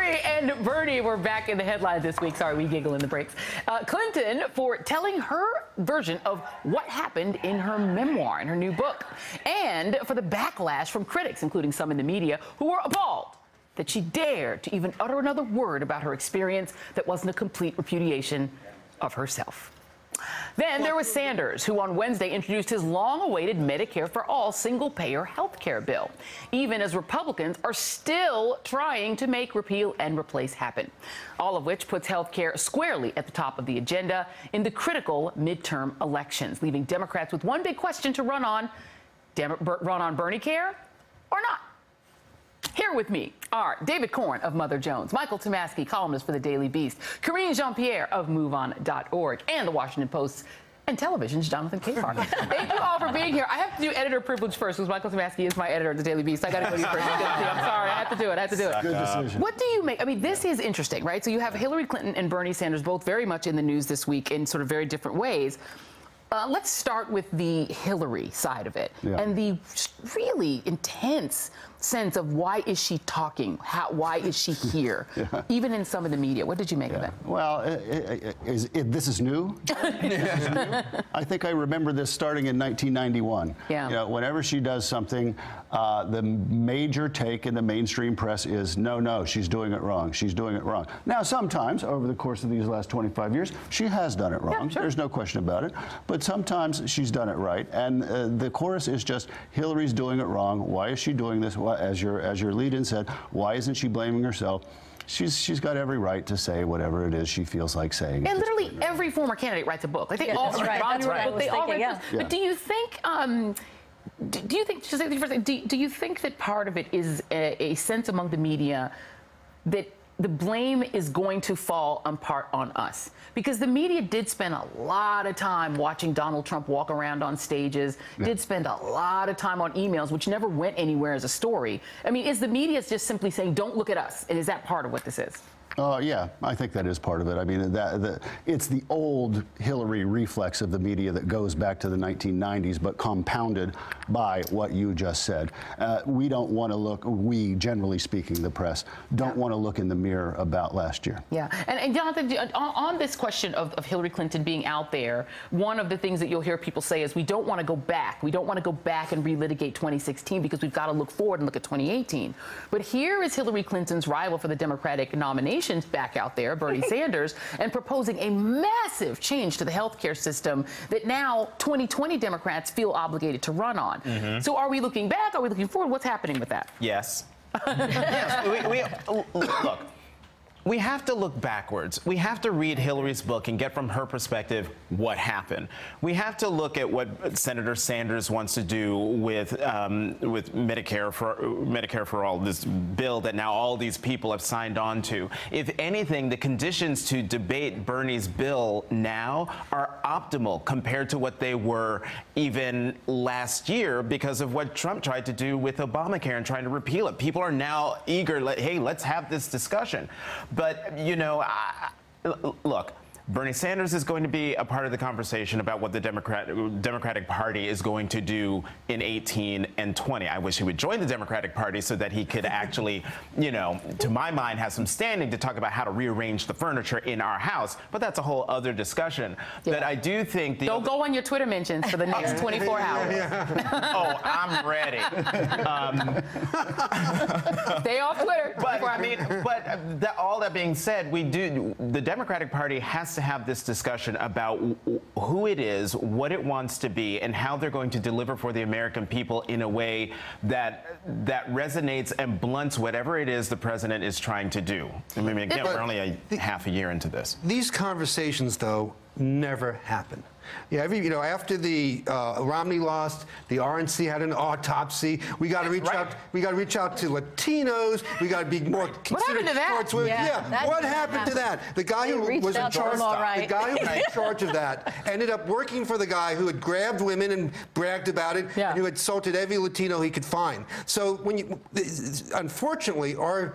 Hillary and Bernie were back in the headlines this week. Sorry, we giggle in the breaks. Clinton for telling her version of what happened in her memoir, in her new book, and for the backlash from critics, including some in the media, who were appalled that she dared to even utter another word about her experience that wasn't a complete repudiation of herself. Then there was Sanders, who on Wednesday introduced his long-awaited Medicare for All single-payer health care bill, even as Republicans are still trying to make repeal and replace happen, all of which puts health care squarely at the top of the agenda in the critical midterm elections, leaving Democrats with one big question to run on Bernie care or not. Here with me are David Corn of Mother Jones, Michael Tomasky, columnist for the Daily Beast, Karine Jean-Pierre of MoveOn.org, and the Washington Post's and television's Jonathan Capehart. Thank you all for being here. I have to do editor privilege first, because Michael Tomasky is my editor at the Daily Beast. I got to go to you first. I'm sorry. I have to do it. Good decision. What do you make? I mean, this is interesting, right? So you have Hillary Clinton and Bernie Sanders both very much in the news this week in sort of very different ways. Let's start with the Hillary side of it and the really intense sense of why is she talking? Why is she here? Even in some of the media. What did you make of it? Well, this is new. I think I remember this starting in 1991. Yeah. You know, whenever she does something, the major take in the mainstream press is, no, she's doing it wrong. She's doing it wrong. Now, sometimes, over the course of these last 25 years, she has done it wrong. Yeah, sure. There's no question about it. But sometimes she's done it right. And the chorus is just, Hillary's doing it wrong. Why is she doing this? Well, as your lead-in said, why isn't she blaming herself? She's got every right to say whatever it is she feels like saying. And literally every former candidate writs a book. Like they all write books. They all write books. But do you think? Do you think that part of it is a sense among the media that the blame is going to fall on part on us? Because the media did spend a lot of time watching Donald Trump walk around on stages, did spend a lot of time on emails, which never went anywhere as a story. I mean, is the media just simply saying, don't look at us? And is that part of what this is? Yeah, I think that is part of it. I mean, it's the old Hillary reflex of the media that goes back to the 1990s, but compounded by what you just said. We don't want to look, we, generally speaking, the press, don't want to look in the mirror about last year. Yeah, and Jonathan, on this question of Hillary Clinton being out there, one of the things that you'll hear people say is we don't want to go back. We don't want to go back and relitigate 2016 because we've got to look forward and look at 2018. But here is Hillary Clinton's rival for the Democratic nomination back out there, Bernie Sanders, and proposing a massive change to the healthcare system that now 2020 Democrats feel obligated to run on. So are we looking back? Are we looking forward? What's happening with that? Yes. Look, we have to look backwards. We have to read Hillary's book and get from her perspective what happened. We have to look at what Senator Sanders wants to do with Medicare for All, this bill that now all these people have signed on to. If anything, the conditions to debate Bernie's bill now are optimal compared to what they were even last year because of what Trump tried to do with Obamacare and trying to repeal it. People are now eager, hey, let's have this discussion. But, you know, look, Bernie Sanders is going to be a part of the conversation about what the Democratic Party is going to do in 18 and 20. I wish he would join the Democratic Party so that he could actually, you know, to my mind, have some standing to talk about how to rearrange the furniture in our house. But that's a whole other discussion. Yeah. But I do think don't go on your Twitter mentions for the next 24 hours. Oh, I'm ready. Stay off Twitter. But I mean, all that being said, the Democratic Party has to have this discussion about who it is, what it wants to be, and how they're going to deliver for the American people in a way that resonates and blunts whatever it is the president is trying to do. I mean, again, we're only half a year into this. These conversations, though, never happen. Yeah, after the Romney lost, the RNC had an autopsy. We got to reach out. We got to reach out to Latinos. We got to be more considerate. What happened to that? What happened to that? The guy who was in charge. The guy who was in charge of that ended up working for the guy who had grabbed women and bragged about it, and who had assaulted every Latino he could find. So unfortunately, our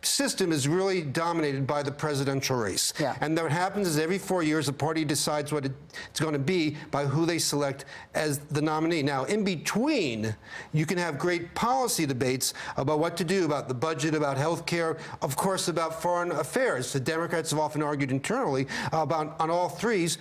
system is really dominated by the presidential race. Yeah. And what happens is every 4 years, the party decides what it's going to be by who they select as the nominee. Now, in between, you can have great policy debates about what to do about the budget, about health care, of course, about foreign affairs. The Democrats have often argued internally about on all threes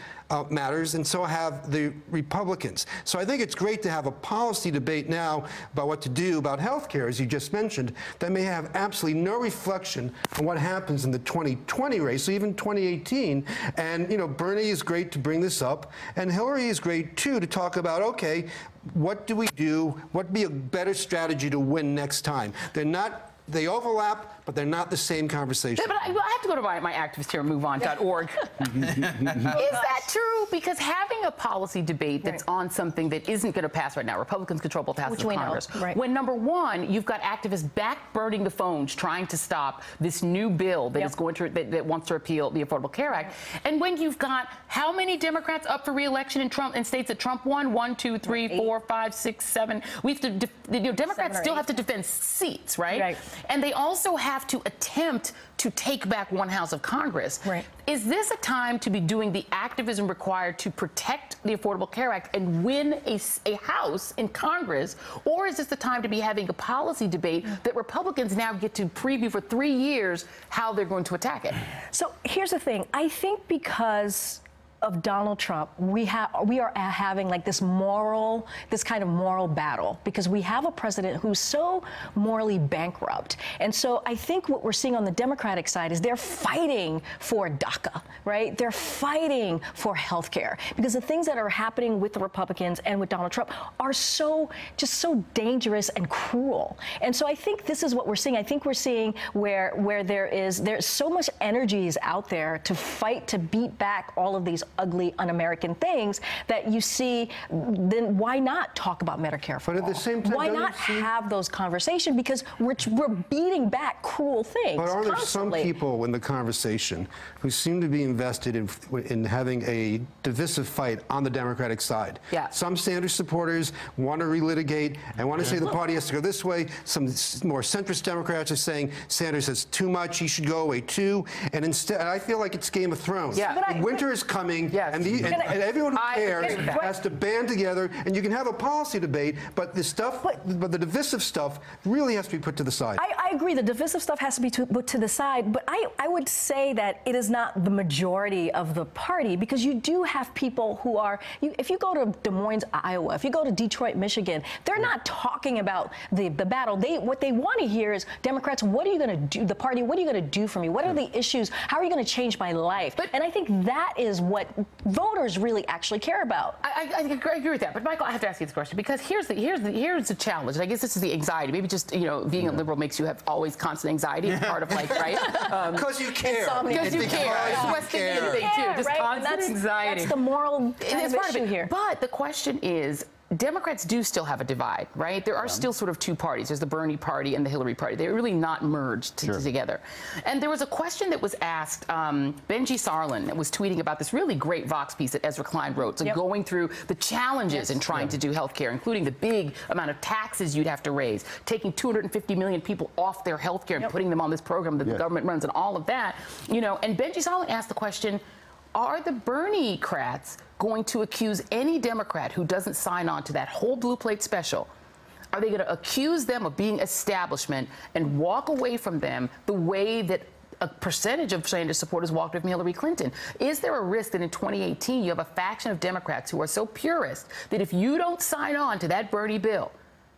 matters, and so have the Republicans. So I think it's great to have a policy debate now about what to do about health care, as you just mentioned, that may have absolutely no reflection on what happens in the 2020 race, or even 2018. And, you know, Bernie is great to bring this up, and Hillary is great, too, to talk about, okay, what do we do? What would be a better strategy to win next time? They overlap, but they're not the same conversation. But I have to go to my activist here, MoveOn.org. Is that true? Because having a policy debate that's on something that isn't going to pass right now, Republicans control both houses of Congress. Right. When number one, you've got activists backburning the phones trying to stop this new bill that is going to that wants to repeal the Affordable Care Act, and when you've got how many Democrats up for re-election in states that Trump won? 1, 2, 3, 4, 5, 6, 7. We have to. Democrats still have to defend seats, right? And they also have to attempt to take back one house of Congress. Right. Is this a time to be doing the activism required to protect the Affordable Care Act and win a house in Congress, or is this the time to be having a policy debate that Republicans now get to preview for 3 years how they're going to attack it? So here's the thing. I think because of Donald Trump, we are having like this kind of moral battle, because we have a president who's so morally bankrupt. And so I think what we're seeing on the Democratic side is they're fighting for DACA, right? They're fighting for health care, because the things that are happening with the Republicans and with Donald Trump are just so dangerous and cruel. And so I think this is what we're seeing. I think we're seeing where there's so much energy is out there to fight to beat back all of these ugly, un-American things that you see. Then why not talk about Medicare for all? But at the same time, why not have those conversations? Because we're beating back cruel things. But are there constantly. some people in the conversation who seem to be invested in having a divisive fight on the Democratic side? Yeah. Some Sanders supporters want to relitigate and want to say the party has to go this way. Some more centrist Democrats are saying Sanders has too much, he should go away too. And instead, I feel like it's Game of Thrones. Yeah. Winter is coming, Yes. and everyone who cares agree with that. has to band together, and you can have a policy debate, but the divisive stuff really has to be put to the side. I agree. The divisive stuff has to be put to the side, but I would say that it is not the majority of the party, because you do have people who are, if you go to Des Moines, Iowa, if you go to Detroit, Michigan, they're not talking about the battle. What they want to hear is, Democrats, what are you going to do? The party, what are you going to do for me? What are the issues? How are you going to change my life? And I think that is what voters really actually care about. I agree with that, but Michael, I have to ask you this question, because here's the challenge, and I guess this is the anxiety. Maybe just being a liberal makes you have always constant anxiety. It's part of life, right? Because you care. Because you care. It's West Indian thing too. Just constant anxiety. That's the moral issue here. But the question is, Democrats do still have a divide, right? There are still sort of two parties. There's the Bernie party and the Hillary party. They're really not merged together. And there was a question that was asked. Benji Sarlin was tweeting about this really great Vox piece that Ezra Klein wrote. So going through the challenges in trying to do health care, including the big amount of taxes you'd have to raise, taking 250 million people off their health care and putting them on this program that the government runs, and all of that. And Benji Sarlin asked the question, are the Bernie-crats going to accuse any Democrat who doesn't sign on to that whole blue plate special? Are they going to accuse them of being establishment and walk away from them the way that a percentage of Sanders supporters walked away from Hillary Clinton? Is there a risk that in 2018 you have a faction of Democrats who are so purist that if you don't sign on to that Bernie bill,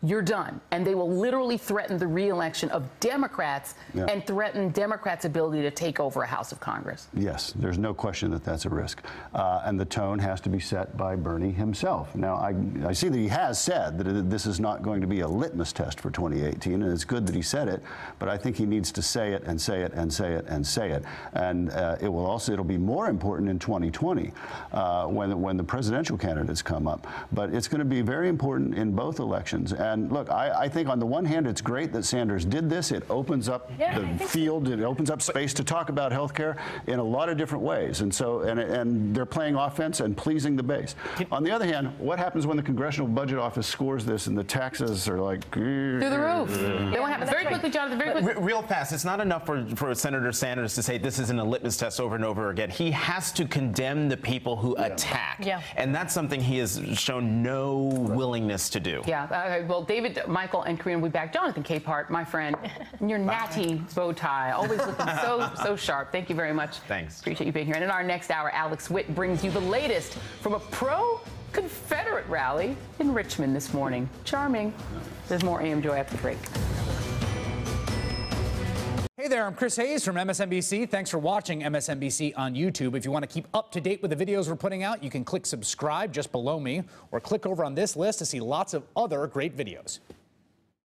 you're done, and they will literally threaten the re-election of Democrats and threaten Democrats' ability to take over a House of Congress? Yes, there's no question that that's a risk. And the tone has to be set by Bernie himself. Now, I see that he has said that this is not going to be a litmus test for 2018, and it's good that he said it, but I think he needs to say it and say it and say it and say it. And it'll be more important in 2020 when the presidential candidates come up. But it's going to be very important in both elections. And look, I think on the one hand, it's great that Sanders did this. It opens up the field. It opens up space to talk about health care in a lot of different ways. And so, and they're playing offense and pleasing the base. On the other hand, what happens when the Congressional Budget Office scores this and the taxes are like through the roof? Then what happens? Very quickly, quickly, Jonathan, very quickly. Real fast. It's not enough for Senator Sanders to say this isn't a litmus test over and over again. He has to condemn the people who attack. Yeah. And that's something he has shown no willingness to do. Yeah. Well, David, Michael, and Karina will be back. Jonathan Capehart, my friend, and your natty bow tie, always looking so sharp. Thank you very much. Thanks. Appreciate you being here. And in our next hour, Alex Witt brings you the latest from a pro-Confederate rally in Richmond this morning. Charming. There's more AM Joy after the break. Hey there, I'm Chris Hayes from MSNBC. Thanks for watching MSNBC on YouTube. If you want to keep up to date with the videos we're putting out, you can click subscribe just below me or click over on this list to see lots of other great videos.